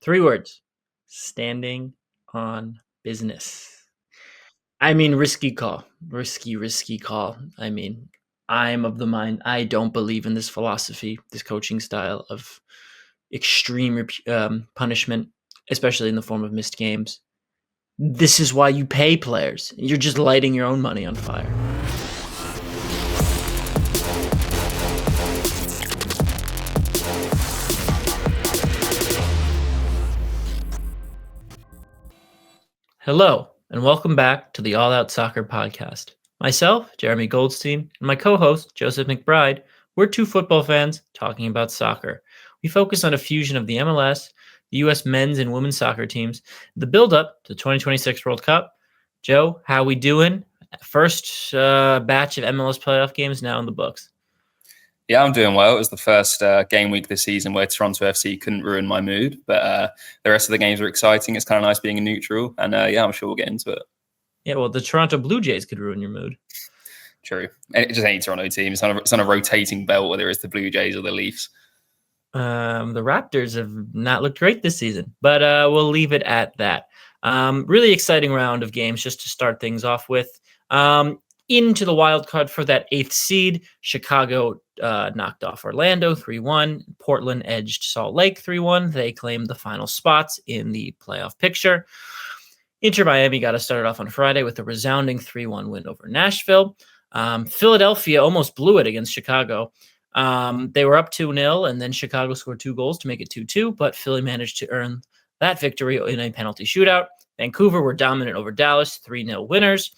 Three words. Standing on business. I mean, risky call. Risky call. I mean, I'm of the mind I don't believe in this philosophy, this coaching style of extreme punishment, especially in the form of missed games. This is why you pay players. You're just lighting your own money on fire. Hello, and welcome back to the All Out Soccer podcast. Myself, Jeremy Goldstein, and my co-host, Joseph McBride, we're two football fans talking about soccer. We focus on a fusion of the MLS, the U.S. men's and women's soccer teams, the build-up to the 2026 World Cup. Joe, how we doing? First batch of MLS playoff games now in the books. Yeah, I'm doing well. It was the first game week this season where Toronto FC couldn't ruin my mood, but the rest of the games were exciting. It's kind of nice being a neutral, and yeah, I'm sure we'll get into it. Yeah, well, the Toronto Blue Jays could ruin your mood. True. It's just any Toronto team. It's on a rotating belt, whether it's the Blue Jays or the Leafs. The Raptors have not looked great this season, but we'll leave it at that. Really exciting round of games just to start things off with. Into the wild card for that 8th seed, Chicago knocked off Orlando 3-1. Portland edged Salt Lake 3-1. They claimed the final spots in the playoff picture. Inter Miami got us started off on Friday with a resounding 3-1 win over Nashville. Philadelphia almost blew it against Chicago. They were up 2-0, and then Chicago scored 2 goals to make it 2-2, but Philly managed to earn that victory in a penalty shootout. Vancouver were dominant over Dallas, 3-0 winners.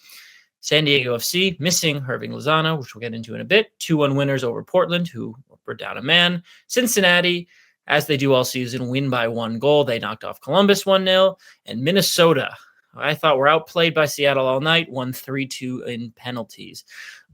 San Diego FC missing Hirving Lozano, which we'll get into in a bit. 2-1 winners over Portland, who were down a man. Cincinnati, as they do all season, win by 1 goal. They knocked off Columbus 1-0. And Minnesota, I thought were outplayed by Seattle all night, won 3-2 in penalties.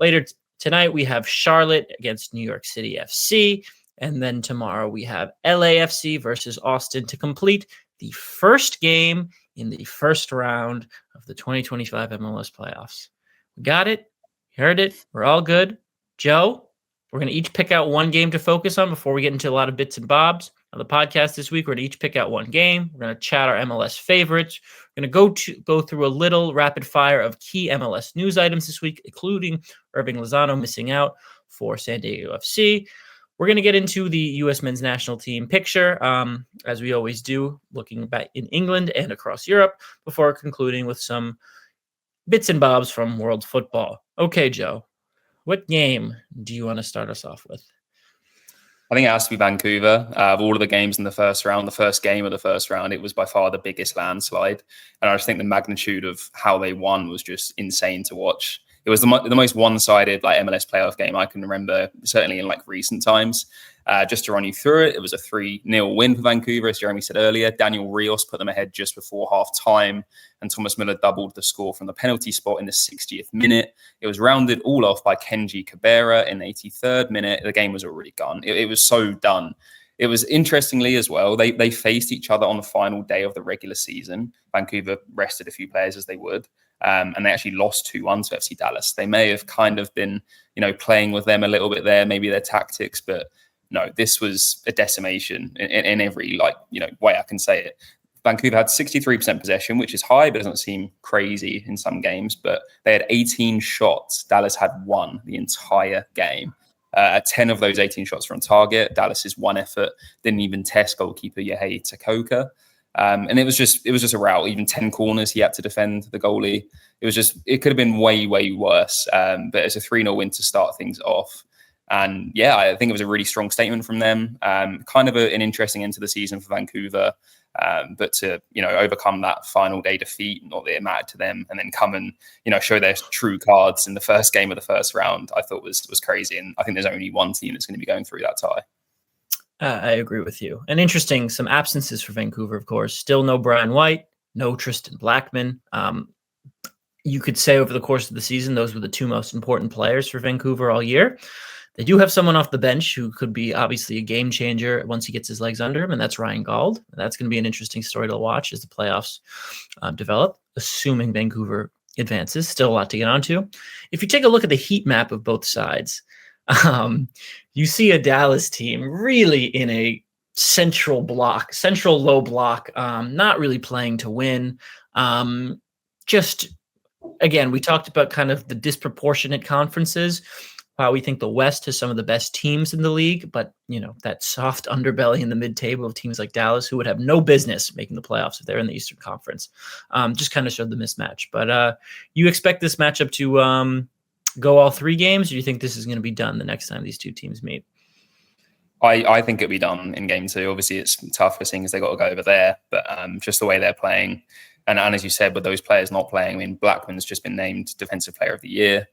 Later tonight, we have Charlotte against New York City FC. And then tomorrow we have LAFC versus Austin to complete the first game in the first round of the 2025 MLS playoffs. We got it. You heard it. We're all good. Joe, we're going to each pick out one game to focus on before we get into a lot of bits and bobs. On the podcast this week, we're going to each pick out one game. We're going to chat our MLS favorites. We're going to go through a little rapid fire of key MLS news items this week, including Hirving Lozano missing out for San Diego FC. We're going to get into the U.S. men's national team picture, as we always do, looking back in England and across Europe, before concluding with some bits and bobs from world football. Okay, Joe, what game do you want to start us off with? I think it has to be Vancouver. Of all of the games in the first round, the first game of the first round, it was by far the biggest landslide. And I just think the magnitude of how they won was just insane to watch. It was the most one-sided MLS playoff game I can remember, certainly in recent times. Just to run you through it, it was a 3-0 win for Vancouver, as Jeremy said earlier. Daniel Rios put them ahead just before half-time, and Thomas Muller doubled the score from the penalty spot in the 60th minute. It was rounded all off by Kenji Cabrera in the 83rd minute. The game was already gone. It was so done. It was interestingly as well, they faced each other on the final day of the regular season. Vancouver rested a few players as they would. And they actually lost 2-1 to FC Dallas. They may have kind of been, playing with them a little bit there, maybe their tactics, but no, this was a decimation in every way I can say it. Vancouver had 63% possession, which is high, but doesn't seem crazy in some games. But they had 18 shots. Dallas had 1 the entire game. 10 of those 18 shots were on target. Dallas's 1 effort didn't even test goalkeeper Yehei Takoka. And it was just a rout. Even 10 corners he had to defend the goalie. It could have been way, way worse. But it's a 3-0 win to start things off. And yeah, I think it was a really strong statement from them. Kind of an interesting end to the season for Vancouver. But to, overcome that final day defeat, not that it mattered to them, and then come and, show their true cards in the first game of the first round, I thought was crazy. And I think there's only one team that's going to be going through that tie. I agree with you. And interesting, some absences for Vancouver, of course. Still no Brian White, no Tristan Blackman. You could say over the course of the season, those were the 2 most important players for Vancouver all year. They do have someone off the bench who could be obviously a game changer once he gets his legs under him, and that's Ryan Gauld. That's going to be an interesting story to watch as the playoffs develop, assuming Vancouver advances. Still a lot to get onto. If you take a look at the heat map of both sides, you see a Dallas team really in a central low block, not really playing to win. Just again, we talked about kind of the disproportionate conferences. How we think the West has some of the best teams in the league, but that soft underbelly in the mid-table of teams like Dallas, who would have no business making the playoffs if they're in the Eastern Conference, just kind of showed the mismatch. But you expect this matchup to go all 3 games, or do you think this is going to be done the next time these two teams meet? I think it'll be done in game 2. Obviously, it's tough for seeing as they got to go over there, but just the way they're playing, and as you said, with those players not playing, I mean, Blackman's just been named Defensive Player of the Year.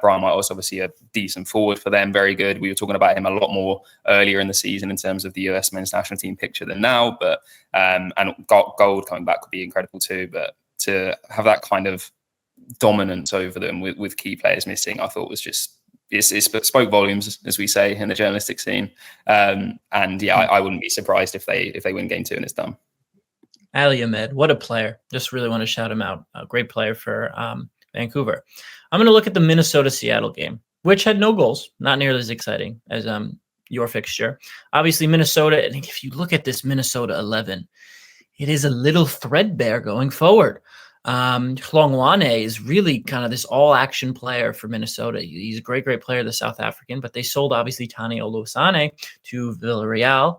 Brian White was obviously a decent forward for them, very good. We were talking about him a lot more earlier in the season in terms of the US men's national team picture than now. But and Gold coming back would be incredible too. But to have that kind of dominance over them with key players missing, I thought was just it spoke volumes, as we say in the journalistic scene. And yeah, I wouldn't be surprised if they win game 2 and it's done. Ali Ahmed, what a player! Just really want to shout him out. A great player for Vancouver. I'm going to look at the Minnesota-Seattle game, which had no goals, not nearly as exciting as your fixture. Obviously, Minnesota, and if you look at this Minnesota 11, it is a little threadbare going forward. Hlongwane is really kind of this all-action player for Minnesota. He's a great player, the South African, but they sold, obviously, Tani Oluwasane to Villarreal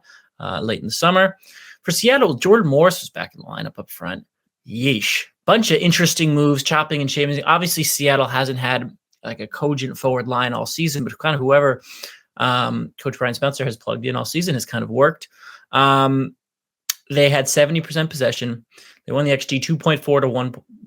late in the summer. For Seattle, Jordan Morris was back in the lineup up front. Yeesh. Bunch of interesting moves, chopping and changing. Obviously, Seattle hasn't had like a cogent forward line all season, but kind of whoever Coach Brian Spencer has plugged in all season has kind of worked. They had 70% possession. They won the XG 2.4 to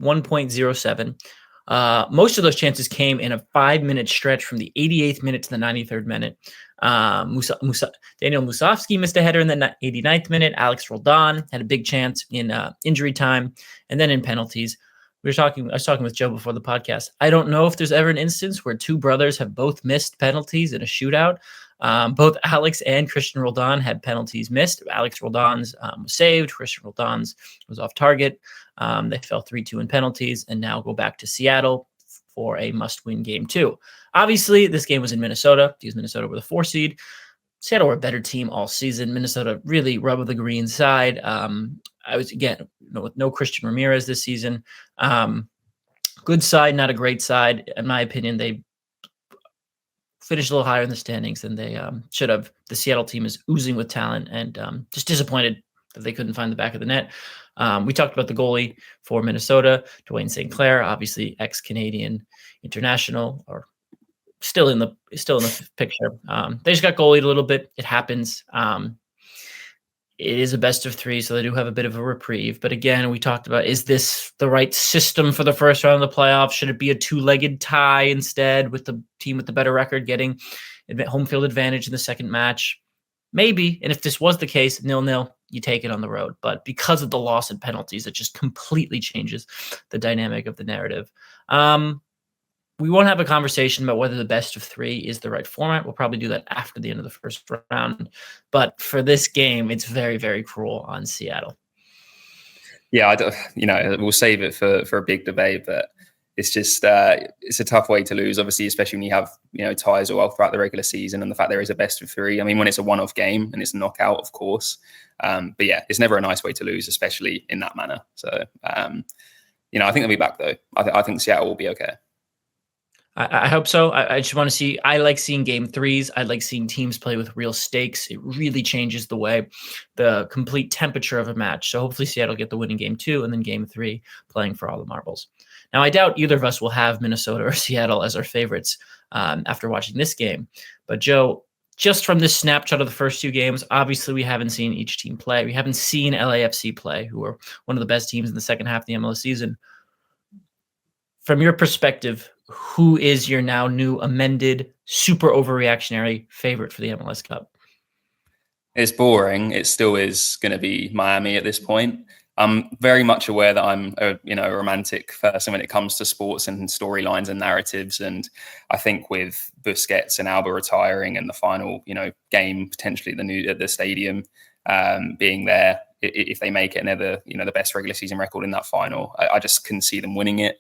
1.07. Most of those chances came in a 5-minute stretch from the 88th minute to the 93rd minute. Daniel Musovski missed a header in the 89th minute. Alex Roldan had a big chance in injury time, and then in penalties. I was talking with Joe before the podcast. I don't know if there's ever an instance where two brothers have both missed penalties in a shootout. Both Alex and Christian Roldan had penalties missed. Alex Roldan's was saved. Christian Roldan's was off target. They fell 3-2 in penalties and now go back to Seattle for a must-win game 2. Obviously, this game was in Minnesota because Minnesota were the 4 seed. Seattle were a better team all season. Minnesota really rubbed the green side. I was, again, with no Christian Ramirez this season. Good side, not a great side. In my opinion, they finished a little higher in the standings than they should have. The Seattle team is oozing with talent and just disappointed that they couldn't find the back of the net. We talked about the goalie for Minnesota, Dwayne St. Clair, obviously ex-Canadian international, or still in the picture. They just got goalied a little bit. It happens. It is a best of 3, so they do have a bit of a reprieve. But again, we talked about, is this the right system for the first round of the playoffs? Should it be a 2-legged tie instead, with the team with the better record getting home field advantage in the second match? Maybe. And if this was the case, 0-0, you take it on the road. But because of the loss in penalties, it just completely changes the dynamic of the narrative. We won't have a conversation about whether the best of 3 is the right format. We'll probably do that after the end of the first round. But for this game, it's very, very cruel on Seattle. Yeah, we'll save it for a big debate, but it's just it's a tough way to lose, obviously, especially when you have ties all throughout the regular season, and the fact there is a best of 3. I mean, when it's a one-off game and it's a knockout, of course. But yeah, it's never a nice way to lose, especially in that manner. So I think they'll be back though. I think Seattle will be okay. I hope so. I just want to see. I like seeing game 3s. I like seeing teams play with real stakes. It really changes the complete temperature of a match. So hopefully Seattle get the winning game 2, and then game 3 playing for all the marbles. Now, I doubt either of us will have Minnesota or Seattle as our favorites after watching this game. But Joe, just from this snapshot of the first 2 games, obviously we haven't seen each team play. We haven't seen LAFC play, who are one of the best teams in the second half of the MLS season. From your perspective, who is your now new amended, super overreactionary favorite for the MLS Cup? It's boring. It still is going to be Miami at this point. I'm very much aware that I'm a romantic person when it comes to sports and storylines and narratives. And I think with Busquets and Alba retiring and the final, game potentially at the stadium being there, if they make it and they're the best regular season record in that final, I just couldn't see them winning it.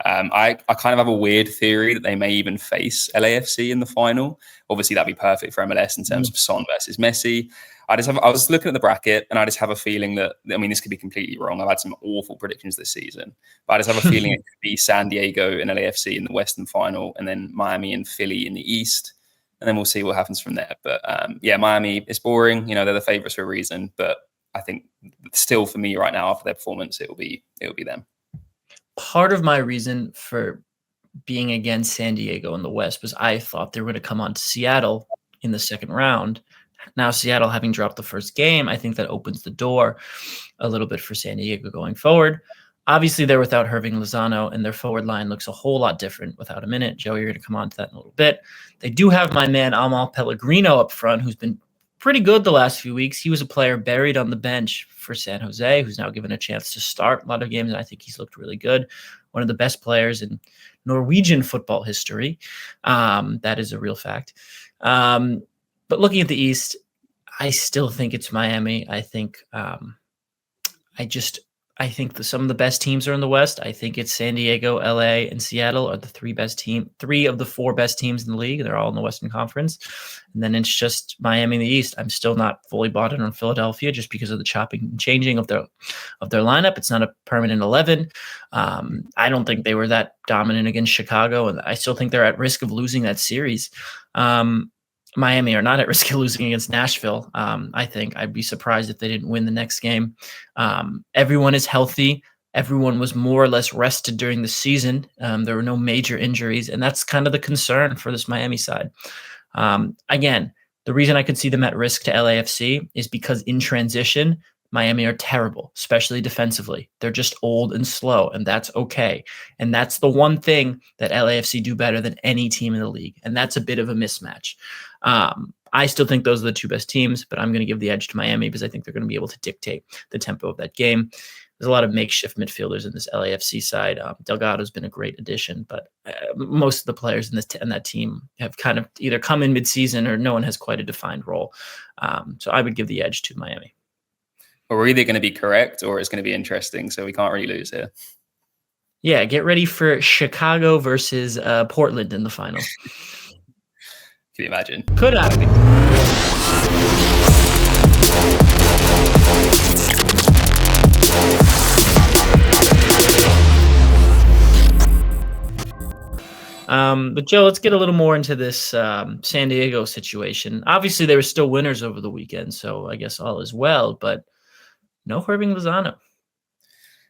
I kind of have a weird theory that they may even face LAFC in the final. Obviously, that'd be perfect for MLS in terms of Son versus Messi. I was looking at the bracket, and I just have a feeling that, I mean, this could be completely wrong. I've had some awful predictions this season, but I just have a feeling it could be San Diego and LAFC in the Western final, and then Miami and Philly in the East. And then we'll see what happens from there. But yeah, Miami is boring. You know, they're the favorites for a reason. But I think still for me right now, after their performance, it'll be them. Part of my reason for being against San Diego in the West was I thought they were going to come on to Seattle in the second round. Now, Seattle having dropped the first game, I think that opens the door a little bit for San Diego going forward. Obviously, they're without Hirving Lozano, and their forward line looks a whole lot different without a minute. Joey, you're going to come on to that in a little bit. They do have my man Amal Pellegrino up front, who's been pretty good the last few weeks. He was a player buried on the bench for San Jose, who's now given a chance to start a lot of games, and I think he's looked really good. One of the best players in Norwegian football history. That is a real fact. But looking at the East, I still think it's Miami. I think some of the best teams are in the West. I think it's San Diego, LA, and Seattle are the three of the four best teams in the league. They're all in the Western Conference. And then it's just Miami in the East. I'm still not fully bought in on Philadelphia just because of the chopping and changing of their lineup. It's not a permanent 11. I don't think they were that dominant against Chicago, and I still think they're at risk of losing that series. Miami are not at risk of losing against Nashville. I think I'd be surprised if they didn't win the next game. Everyone is healthy. Everyone was more or less rested during the season. There were no major injuries, and that's kind of the concern for this Miami side. Again, the reason I could see them at risk to LAFC is because in transition, Miami are terrible, especially defensively. They're just old and slow, and that's okay. And that's the one thing that LAFC do better than any team in the league, and that's a bit of a mismatch. I still think those are the two best teams, but I'm going to give the edge to Miami because I think they're going to be able to dictate the tempo of that game. There's a lot of makeshift midfielders in this LAFC side. Delgado's been a great addition, but most of the players in that team have kind of either come in midseason or no one has quite a defined role. So I would give the edge to Miami. Well, we're either going to be correct or it's going to be interesting, so we can't really lose here. Yeah, get ready for Chicago versus Portland in the final. Can you imagine? Could happen. But Joe, let's get a little more into this San Diego situation. Obviously, they were still winners over the weekend, so I guess all is well, but no Hirving Lozano.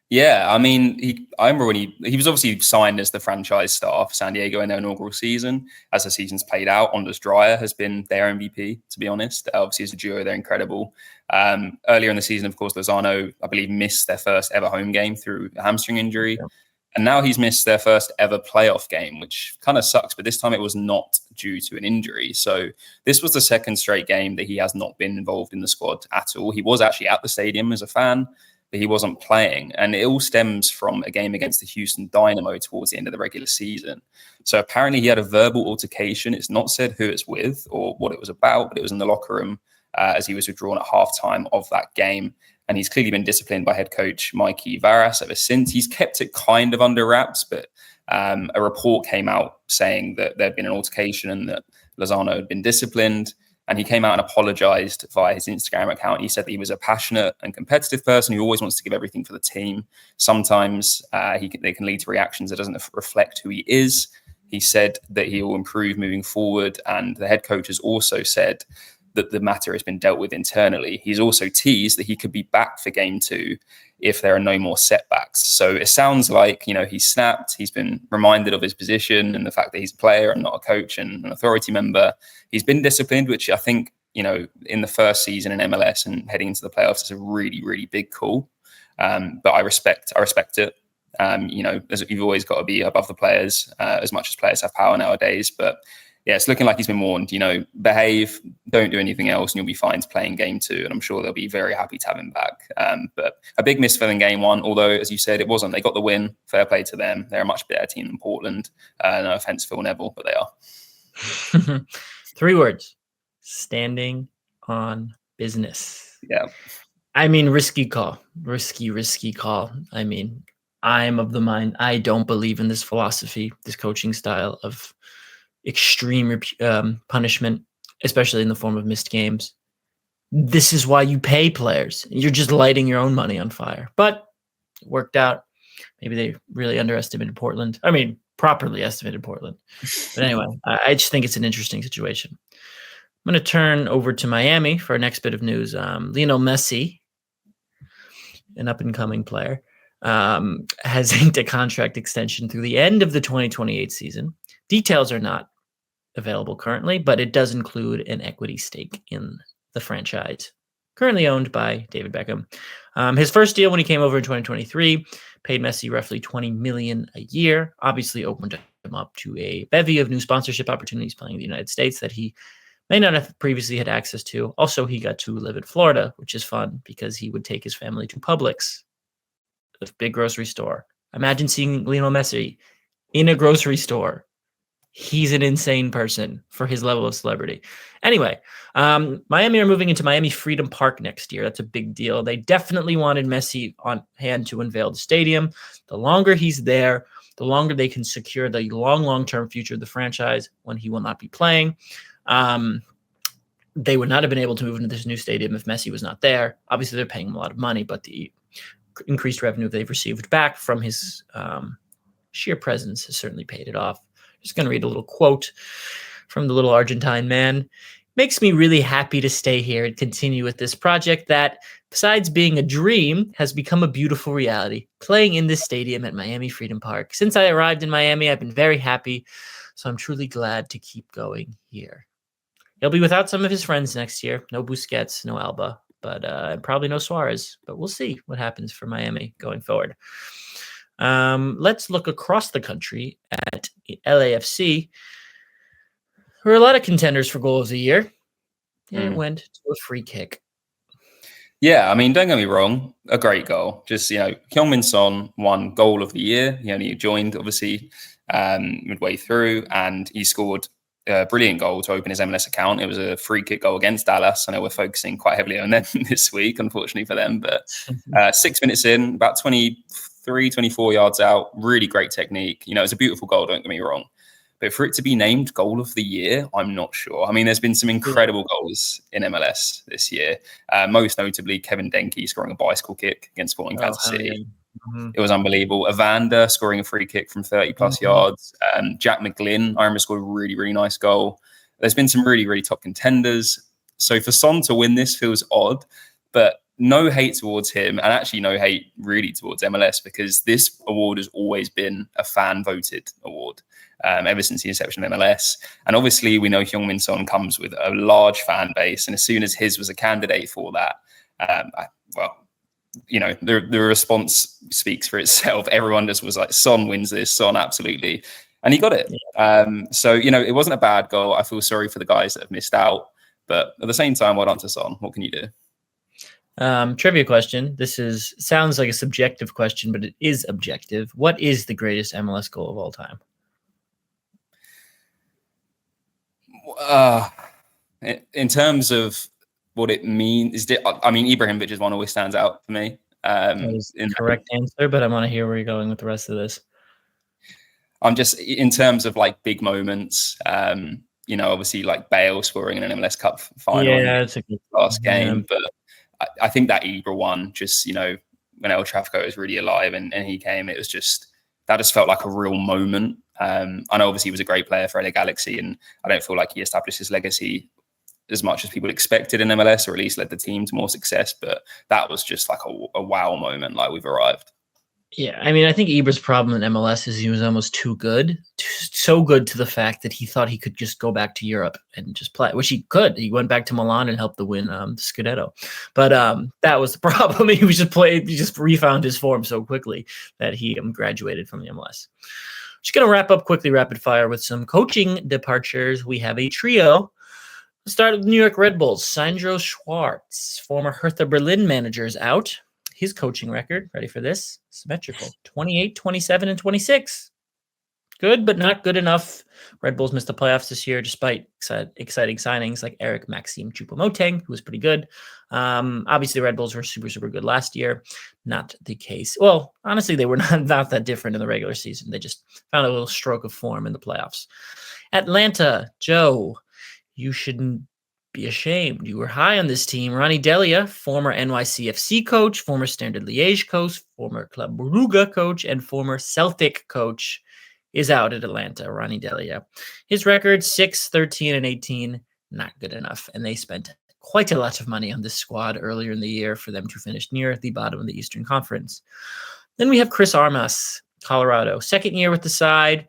Yeah, I mean, I remember when he was obviously signed as the franchise star for San Diego in their inaugural season. As the season's played out, Anders Dreyer has been their MVP, to be honest. Obviously, as a duo, they're incredible. Earlier in the season, of course, Lozano, I believe, missed their first ever home game through a hamstring injury. Yeah. And now he's missed their first ever playoff game, which kind of sucks. But this time it was not due to an injury. So this was the second straight game that he has not been involved in the squad at all. He was actually at the stadium as a fan, but he wasn't playing. And it all stems from a game against the Houston Dynamo towards the end of the regular season. So apparently he had a verbal altercation. It's not said who it's with or what it was about, but it was in the locker room as he was withdrawn at halftime of that game. And he's clearly been disciplined by head coach Mikey Varas ever since. He's kept it kind of under wraps, but a report came out saying that there'd been an altercation and that Lozano had been disciplined. And he came out and apologized via his Instagram account. He said that he was a passionate and competitive person who always wants to give everything for the team. Sometimes they can lead to reactions that doesn't reflect who he is. He said that he will improve moving forward. And the head coach has also said that the matter has been dealt with internally. He's also teased that he could be back for game 2 if there are no more setbacks. So it sounds like, he's snapped. He's been reminded of his position and the fact that he's a player and not a coach and an authority member. He's been disciplined, which I think, in the first season in MLS and heading into the playoffs is a really, really big call. But I respect it. You've always got to be above the players as much as players have power nowadays. But yeah, it's looking like he's been warned, behave, don't do anything else, and you'll be fine to play in game 2. And I'm sure they'll be very happy to have him back. But a big miss for them in game 1, although, as you said, it wasn't. They got the win. Fair play to them. They're a much better team than Portland. No offense, Phil Neville, but they are. 3 words: standing on business. Yeah. I mean, risky call. Risky call. I mean, I'm of the mind I don't believe in this philosophy, this coaching style of extreme punishment, especially in the form of missed games. This is why you pay players. You're just lighting your own money on fire. But it worked out. Maybe they really underestimated Portland. I mean, properly estimated Portland. But anyway, I just think it's an interesting situation. I'm going to turn over to Miami for our next bit of news. Lionel Messi, an up-and-coming player, has inked a contract extension through the end of the 2028 season. Details are not available currently, but it does include an equity stake in the franchise, currently owned by David Beckham. His first deal when he came over in 2023 paid Messi roughly $20 million a year, obviously opened him up to a bevy of new sponsorship opportunities playing in the United States that he may not have previously had access to. Also, he got to live in Florida, which is fun because he would take his family to Publix, a big grocery store. Imagine seeing Lionel Messi in a grocery store. He's an insane person for his level of celebrity. Anyway, Miami are moving into Miami Freedom Park next year. That's a big deal. They definitely wanted Messi on hand to unveil the stadium. The longer he's there, the longer they can secure the long-term future of the franchise when he will not be playing. They would not have been able to move into this new stadium if Messi was not there. Obviously, they're paying him a lot of money, but the increased revenue they've received back from his sheer presence has certainly paid it off. Just going to read a little quote from the little Argentine man. Makes me really happy to stay here and continue with this project that, besides being a dream, has become a beautiful reality. Playing in this stadium at Miami Freedom Park. Since I arrived in Miami, I've been very happy, so I'm truly glad to keep going here. He'll be without some of his friends next year. No Busquets, no Alba, but probably no Suarez. But we'll see what happens for Miami going forward. Let's look across the country at LAFC. There were a lot of contenders for goal of the year. And it went to a free kick. Yeah, I mean, don't get me wrong, a great goal. Just, Heung-min Son won goal of the year. He only joined, obviously, midway through, and he scored a brilliant goal to open his MLS account. It was a free kick goal against Dallas. I know we're focusing quite heavily on them this week, unfortunately for them, but 6 minutes in, about 23, 24 yards out, really great technique. It was a beautiful goal, don't get me wrong. But for it to be named goal of the year, I'm not sure. I mean, there's been some incredible goals in MLS this year. Most notably, Kevin Denke scoring a bicycle kick against Sporting Kansas City. Yeah. Mm-hmm. It was unbelievable. Evander scoring a free kick from 30 plus yards. Jack McGlynn, I remember, scored a really, really nice goal. There's been some really, really top contenders. So for Son to win this feels odd, but no hate towards him, and actually no hate really towards MLS, because this award has always been a fan-voted award ever since the inception of MLS. And obviously, we know Heung-min Son comes with a large fan base, and as soon as his was a candidate for that, the response speaks for itself. Everyone just was like, Son wins this, Son absolutely. And he got it. So, it wasn't a bad goal. I feel sorry for the guys that have missed out. But at the same time, well done to Son. What can you do? Trivia question. This sounds like a subjective question, but it is objective. What is the greatest MLS goal of all time? In terms of what it means, Ibrahimovic's one always stands out for me. That is the correct answer, but I want to hear where you're going with the rest of this. I'm just, in terms of like big moments, obviously like Bale scoring in an MLS Cup final. Yeah, it's a good last game, but I think that Ibra one, just, when El Trafico was really alive and he came, it was just, that just felt like a real moment. I know obviously he was a great player for LA Galaxy, and I don't feel like he established his legacy as much as people expected in MLS, or at least led the team to more success. But that was just like a wow moment, like we've arrived. Yeah, I mean, I think Ibra's problem in MLS is he was almost too good, so good to the fact that he thought he could just go back to Europe and just play, which he could. He went back to Milan and helped the win Scudetto, but that was the problem. He just refound his form so quickly that he graduated from the MLS. Just going to wrap up quickly, rapid fire, with some coaching departures. We have a trio. Let's start with New York Red Bulls. Sandro Schwartz, former Hertha Berlin manager, is out. His coaching record, ready for this? Symmetrical. 28, 27, and 26. Good, but not good enough. Red Bulls missed the playoffs this year, despite exciting signings like Eric Maxime Choupo-Moting, who was pretty good. Obviously, Red Bulls were super, super good last year. Not the case. Well, honestly, they were not that different in the regular season. They just found a little stroke of form in the playoffs. Atlanta, Joe, you shouldn't be ashamed. You were high on this team. Ronny Delia, former NYCFC coach, former Standard Liège coach, former Club Brugge coach, and former Celtic coach, is out at Atlanta. Ronny Delia. His record 6, 13, and 18, not good enough. And they spent quite a lot of money on this squad earlier in the year for them to finish near the bottom of the Eastern Conference. Then we have Chris Armas, Colorado. Second year with the side.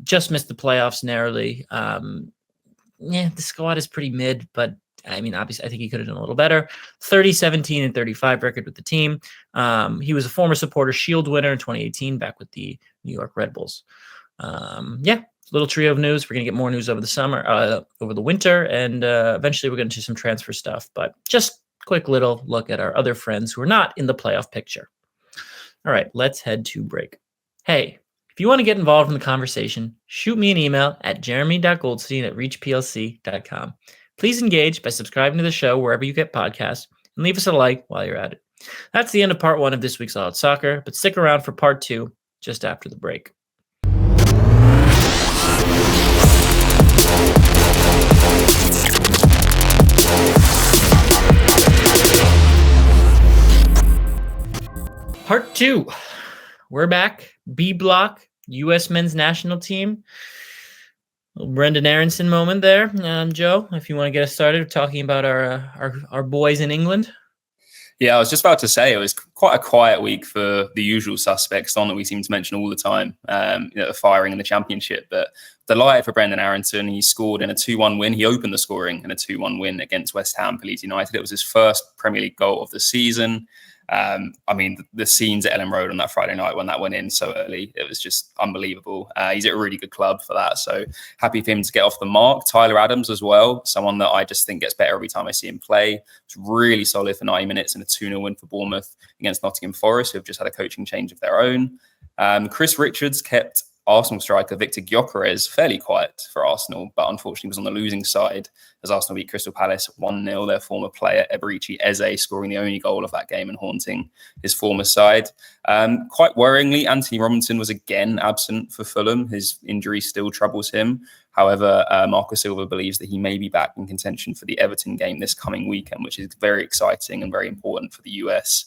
Just missed the playoffs narrowly. The squad is pretty mid, but I mean, obviously, I think he could have done a little better. 30, 17, and 35 record with the team. He was a former Supporter Shield winner in 2018, back with the New York Red Bulls. Little trio of news. We're going to get more news over the summer, over the winter, and eventually we're going to do some transfer stuff. But just quick little look at our other friends who are not in the playoff picture. All right, let's head to break. Hey, if you want to get involved in the conversation, shoot me an email at jeremy.goldstein@reachplc.com. Please engage by subscribing to the show wherever you get podcasts and leave us a like while you're at it. That's the end of part 1 of this week's All Out Soccer, but stick around for part 2 just after the break. Part 2. We're back. B block, U.S. men's national team. Little Brendan Aronson moment there. Joe, if you want to get us started talking about our boys in England. Yeah, I was just about to say it was quite a quiet week for the usual suspects on that we seem to mention all the time, firing in the Championship. But delighted for Brendan Aronson. He scored in a 2-1 win. He opened the scoring in a 2-1 win against West Ham Police United. It was his first Premier League goal of the season. The scenes at Ellen Road on that Friday night when that went in so early, it was just unbelievable. He's at a really good club for that, so happy for him to get off the mark. Tyler Adams as well, someone that I just think gets better every time I see him play. It's really solid for 90 minutes in a 2-0 win for Bournemouth against Nottingham Forest, who have just had a coaching change of their own. Chris Richards kept Arsenal striker Victor Gyökeres fairly quiet for Arsenal, but unfortunately was on the losing side as Arsenal beat Crystal Palace 1-0. Their former player Eberici Eze scoring the only goal of that game and haunting his former side. Quite worryingly, Anthony Robinson was again absent for Fulham. His injury still troubles him. However, Marco Silva believes that he may be back in contention for the Everton game this coming weekend, which is very exciting and very important for the US.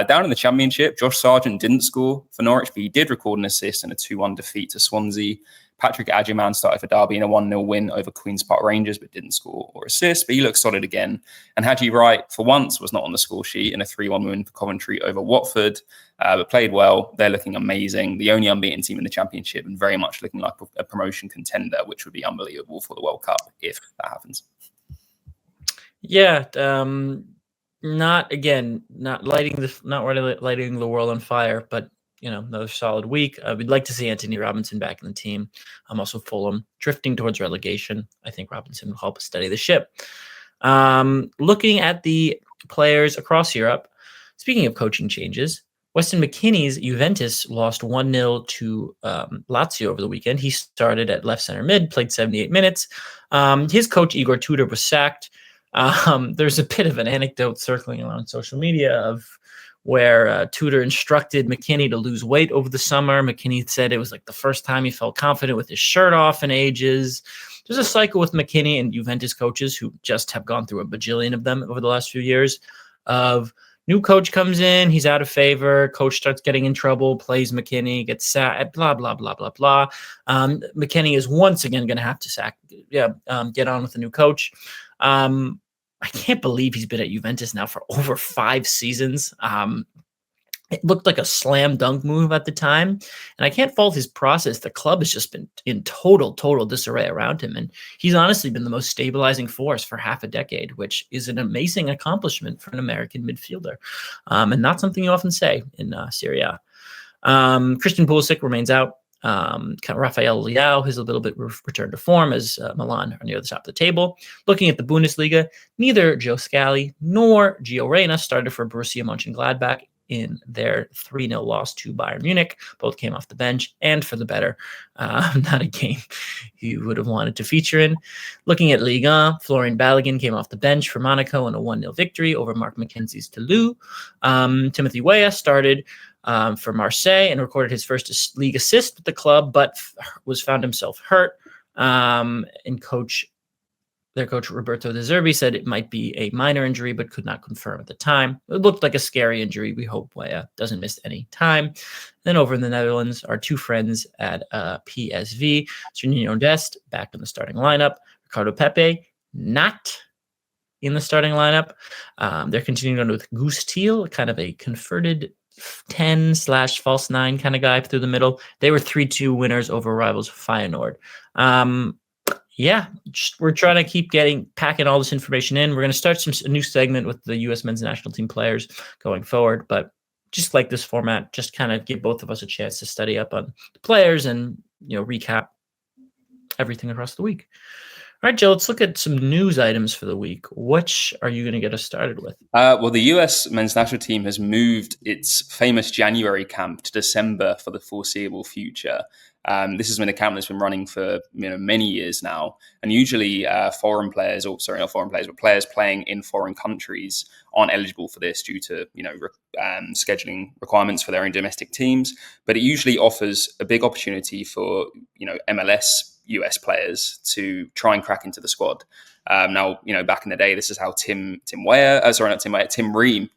Down in the Championship, Josh Sargent didn't score for Norwich, but he did record an assist in a 2-1 defeat to Swansea. Patrick Adjiman started for Derby in a 1-0 win over Queen's Park Rangers, but didn't score or assist, but he looks solid again. And Haji Wright, for once, was not on the score sheet in a 3-1 win for Coventry over Watford, but played well. They're looking amazing. The only unbeaten team in the Championship and very much looking like a promotion contender, which would be unbelievable for the World Cup if that happens. Yeah, not lighting the world on fire, but another solid week. We'd like to see Anthony Robinson back in the team. I'm also Fulham drifting towards relegation. I think Robinson will help steady the ship. Looking at the players across Europe, speaking of coaching changes, Weston McKennie's Juventus lost 1-0 to Lazio over the weekend. He started at left center mid, played 78 minutes. His coach, Igor Tudor, was sacked. There's a bit of an anecdote circling around social media of where Tudor instructed McKennie to lose weight over the summer. McKennie said it was like the first time he felt confident with his shirt off in ages. There's a cycle with McKennie and Juventus coaches who just have gone through a bajillion of them over the last few years of new coach comes in, he's out of favor, coach starts getting in trouble, plays McKennie, gets sacked, blah, blah, blah, blah, blah. McKennie is once again going to have to get on with a new coach. I can't believe he's been at Juventus now for over 5 seasons. It looked like a slam dunk move at the time. And I can't fault his process. The club has just been in total disarray around him. And he's honestly been the most stabilizing force for half a decade, which is an amazing accomplishment for an American midfielder. And not something you often say in Serie A. Christian Pulisic remains out. Rafael Leao has a little bit returned to form as Milan are near the top of the table. Looking at the Bundesliga, neither Joe Scally nor Gio Reyna started for Borussia Mönchengladbach in their 3-0 loss to Bayern Munich. Both came off the bench, and for the better. Not a game you would have wanted to feature in. Looking at Ligue 1, Florian Balogun came off the bench for Monaco in a 1-0 victory over Mark McKenzie's Toulouse. Timothy Weah started for Marseille and recorded his first league assist with the club, but was found himself hurt. And their coach Roberto De Zerbi said it might be a minor injury, but could not confirm at the time. It looked like a scary injury. We hope Weah doesn't miss any time. Then over in the Netherlands, our two friends at PSV, Serginho Dest back in the starting lineup, Ricardo Pepe not in the starting lineup. They're continuing on with Goose Teal, kind of a converted 10/false 9 kind of guy through the middle. They were 3-2 winners over rivals Feyenoord. We're trying to keep packing all this information in. We're going to start a new segment with the U.S. men's national team players going forward, but just like this format, just kind of give both of us a chance to study up on the players and, recap everything across the week. All right, Joe, let's look at some news items for the week. Which are you going to get us started with? Well, the US men's national team has moved its famous January camp to December for the foreseeable future. This has been a camp that's been running for many years now, and usually players playing in foreign countries aren't eligible for this due to scheduling requirements for their own domestic teams. But it usually offers a big opportunity for MLS US players to try and crack into the squad. Now, back in the day, this is how Tim Ream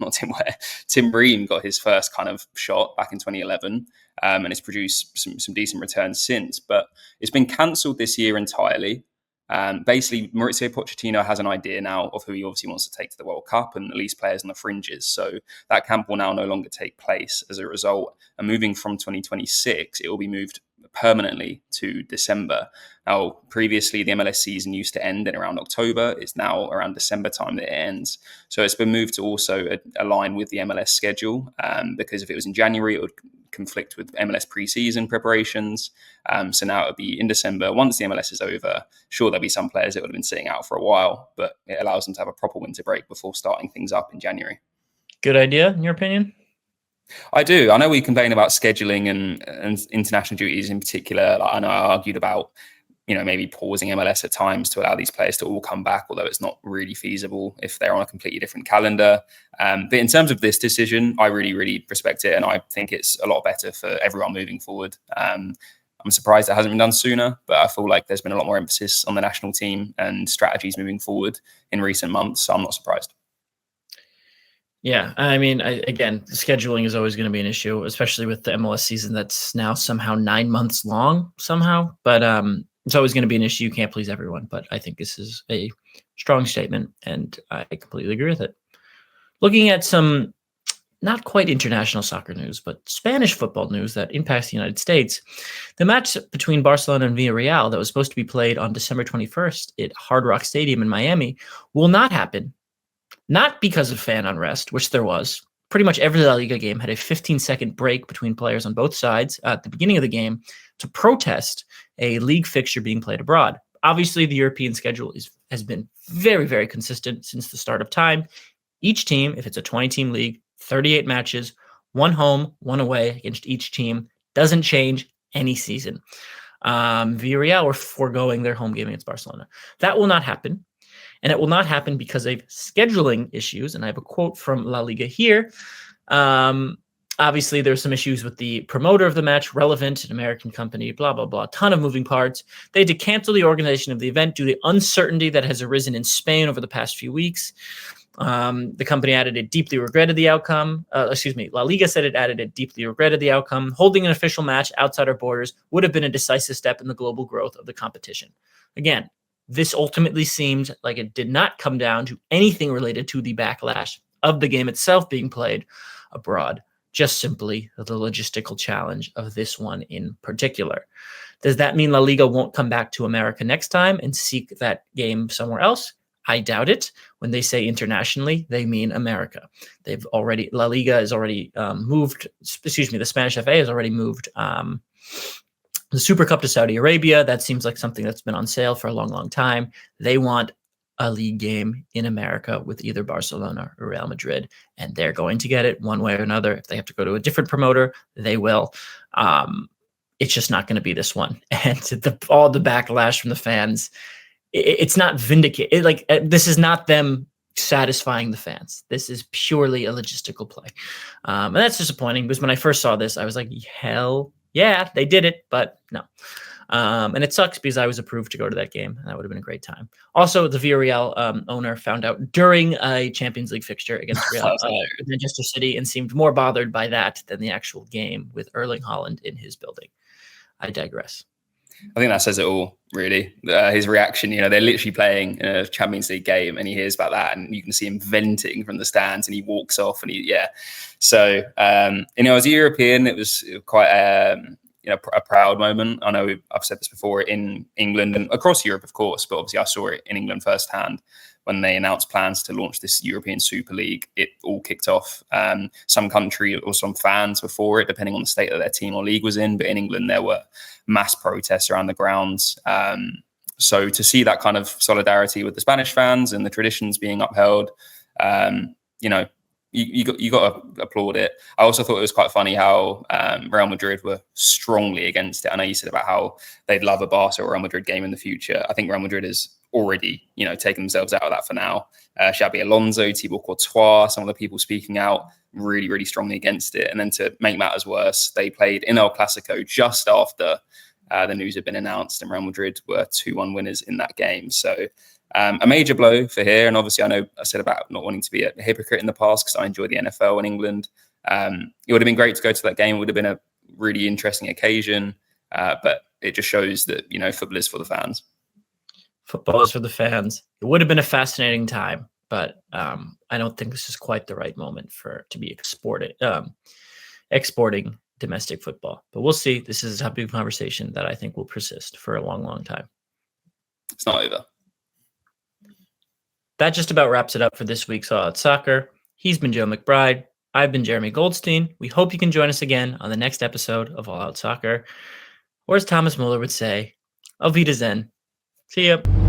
got his first kind of shot back in 2011, and it's produced some decent returns since. But it's been cancelled this year entirely. Basically, Mauricio Pochettino has an idea now of who he obviously wants to take to the World Cup and at least players on the fringes. So that camp will now no longer take place as a result. And moving from 2026, it will be moved permanently to December. Now, previously, the MLS season used to end in around October. It's now around December time that it ends. So it's been moved to also align with the MLS schedule, because if it was in January, it would conflict with MLS preseason preparations. So now it would be in December. Once the MLS is over, sure, there'll be some players that would have been sitting out for a while, but it allows them to have a proper winter break before starting things up in January. Good idea, in your opinion? I do. I know we complain about scheduling and international duties in particular. I know I argued about, maybe pausing MLS at times to allow these players to all come back, although it's not really feasible if they're on a completely different calendar. But in terms of this decision, I really, really respect it. And I think it's a lot better for everyone moving forward. I'm surprised it hasn't been done sooner, but I feel like there's been a lot more emphasis on the national team and strategies moving forward in recent months. So I'm not surprised. Yeah, I mean, again, scheduling is always going to be an issue, especially with the MLS season that's now somehow 9 months long somehow. But it's always going to be an issue. You can't please everyone. But I think this is a strong statement, and I completely agree with it. Looking at some not quite international soccer news, but Spanish football news that impacts the United States, the match between Barcelona and Villarreal that was supposed to be played on December 21st at Hard Rock Stadium in Miami will not happen. Not because of fan unrest, which there was. Pretty much every La Liga game had a 15-second break between players on both sides at the beginning of the game to protest a league fixture being played abroad. Obviously, the European schedule has been very, very consistent since the start of time. Each team, if it's a 20-team league, 38 matches, one home, one away against each team, doesn't change any season. Villarreal were foregoing their home game against Barcelona. That will not happen. And it will not happen because of scheduling issues. And I have a quote from La Liga here. Obviously, there's some issues with the promoter of the match, Relevant, an American company, blah, blah, blah, a ton of moving parts. They had to cancel the organization of the event due to the uncertainty that has arisen in Spain over the past few weeks. The company added it deeply regretted the outcome. La Liga said it added it deeply regretted the outcome. Holding an official match outside our borders would have been a decisive step in the global growth of the competition. Again, this ultimately seemed like it did not come down to anything related to the backlash of the game itself being played abroad, just simply the logistical challenge of this one in particular. Does that mean La Liga won't come back to America next time and seek that game somewhere else? I doubt it. When they say internationally, they mean America. La Liga has already moved, the Spanish FA has already moved the Super Cup to Saudi Arabia. That seems like something that's been on sale for a long, long time. They want a league game in America with either Barcelona or Real Madrid, and they're going to get it one way or another. If they have to go to a different promoter, they will. It's just not going to be this one. And all the backlash from the fans, it's not vindicated. Like, this is not them satisfying the fans. This is purely a logistical play. And that's disappointing, because when I first saw this, I was like, hell yeah, they did it, but no. And it sucks, because I was approved to go to that game, and that would have been a great time. Also, the Villarreal owner found out during a Champions League fixture against Manchester City, and seemed more bothered by that than the actual game with Erling Haaland in his building. I digress. I think that says it all, really. His reaction, they're literally playing in a Champions League game, and he hears about that, and you can see him venting from the stands, and he walks off, and So, as a European, it was quite a proud moment. I know I've said this before in England and across Europe, of course, but obviously I saw it in England firsthand when they announced plans to launch this European Super League. It all kicked off. Some country or some fans were for it, depending on the state that their team or league was in. But in England, there were mass protests around the grounds. So to see that kind of solidarity with the Spanish fans and the traditions being upheld, you got to applaud it. I also thought it was quite funny how Real Madrid were strongly against it. I know you said about how they'd love a Barca or Real Madrid game in the future. I think Real Madrid is already, taken themselves out of that for now. Xabi Alonso, Thibaut Courtois, some of the people speaking out really, really strongly against it. And then to make matters worse, they played in El Clasico just after the news had been announced, and Real Madrid were 2-1 winners in that game. So a major blow for here. And obviously, I know I said about not wanting to be a hypocrite in the past, because I enjoy the NFL in England. It would have been great to go to that game. It would have been a really interesting occasion. But it just shows that, football is for the fans. Football is for the fans. It would have been a fascinating time, but I don't think this is quite the right moment to be exporting domestic football. But we'll see. This is a topic of conversation that I think will persist for a long, long time. It's not over. That just about wraps it up for this week's All Out Soccer. He's been Joe McBride. I've been Jeremy Goldstein. We hope you can join us again on the next episode of All Out Soccer. Or as Thomas Muller would say, Auf Wiedersehen. See ya.